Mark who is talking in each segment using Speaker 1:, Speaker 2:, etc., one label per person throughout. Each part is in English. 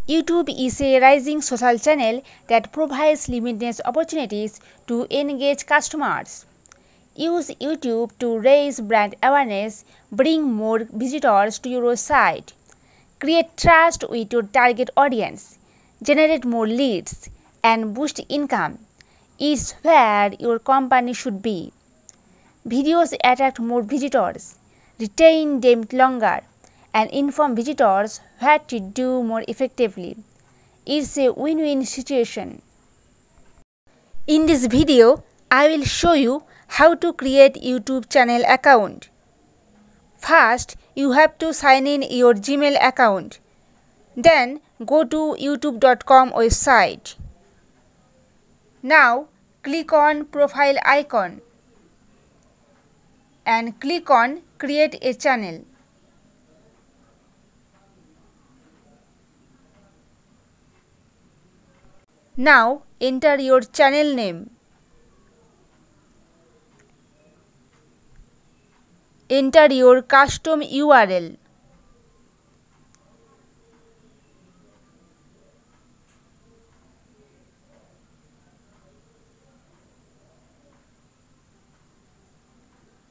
Speaker 1: YouTube is a rising social channel that provides limitless opportunities to engage customers. Use YouTube to raise brand awareness, bring more visitors to your site, create trust with your target audience, generate more leads, and boost income is where your company should be. Videos attract more visitors, retain them longer, and inform visitors what to do more effectively. It's a win-win situation. In this video, I will show you how to create YouTube channel account. First, you have to sign in your Gmail account. Then go to youtube.com website. Now click on profile icon and click on create a channel. Now enter your channel name. Enter your custom URL.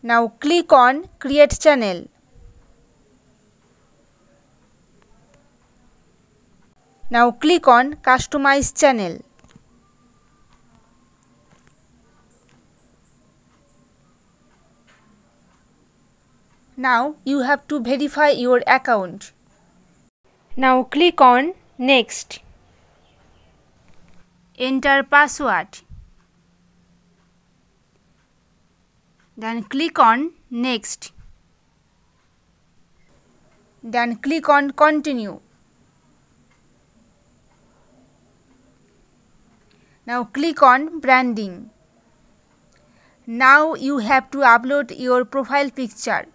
Speaker 1: Now click on create channel. Now click on customize channel. Now you have to verify your account. Now click on next. Enter password. Then click on next. Then click on continue. Now click on branding. Now you have to upload your profile picture.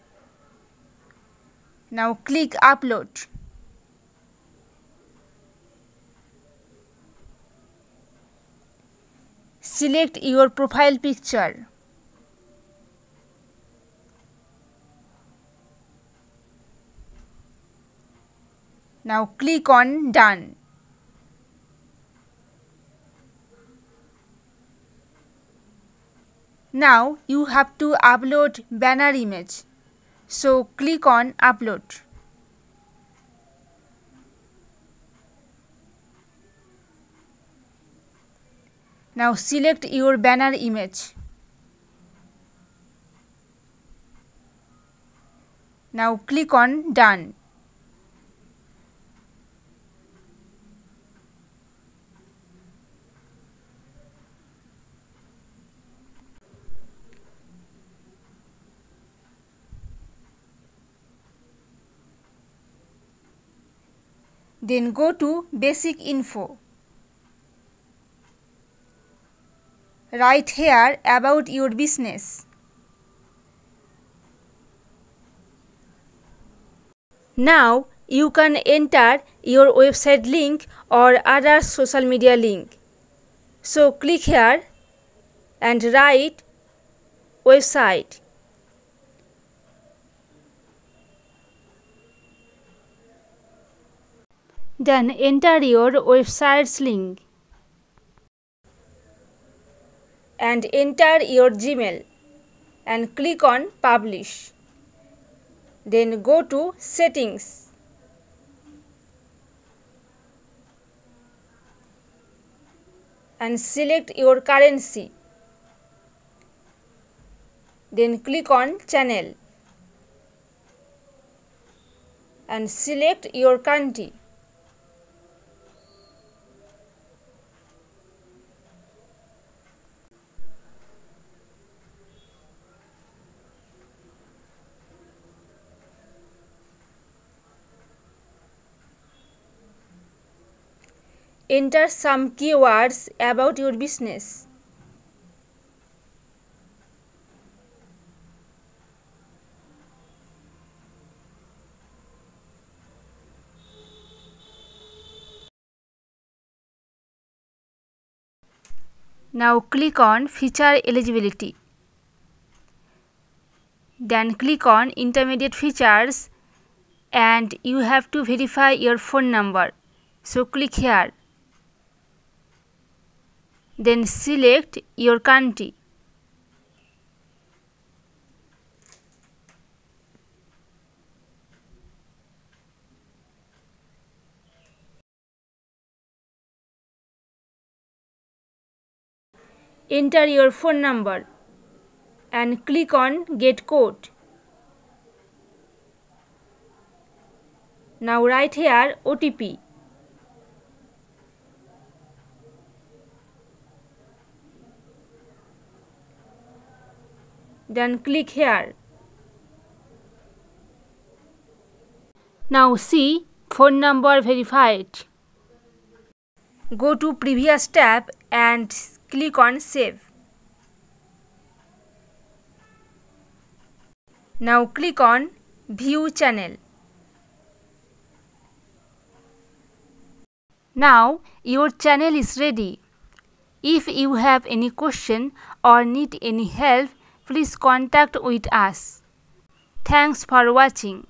Speaker 1: Now click upload. Select your profile picture. Now click on done. Now you have to upload banner image. So click on upload. Now select your banner image. Now click on done. Then go to basic info. Write here about your business. Now you can enter your website link or other social media link. So click here and write website. Then enter your website's link and enter your Gmail and click on publish. Then go to settings. And select your currency. Then click on channel and select your country. Enter some keywords about your business. Now click on feature eligibility. Then click on intermediate features and you have to verify your phone number. So click here. Then select your country. Enter your phone number and click on Get Code. Now write here OTP. Then click here. Now see phone number verified. Go to previous tab and click on Save. Now click on View Channel. Now your channel is ready. If you have any question or need any help, please contact with us. Thanks for watching.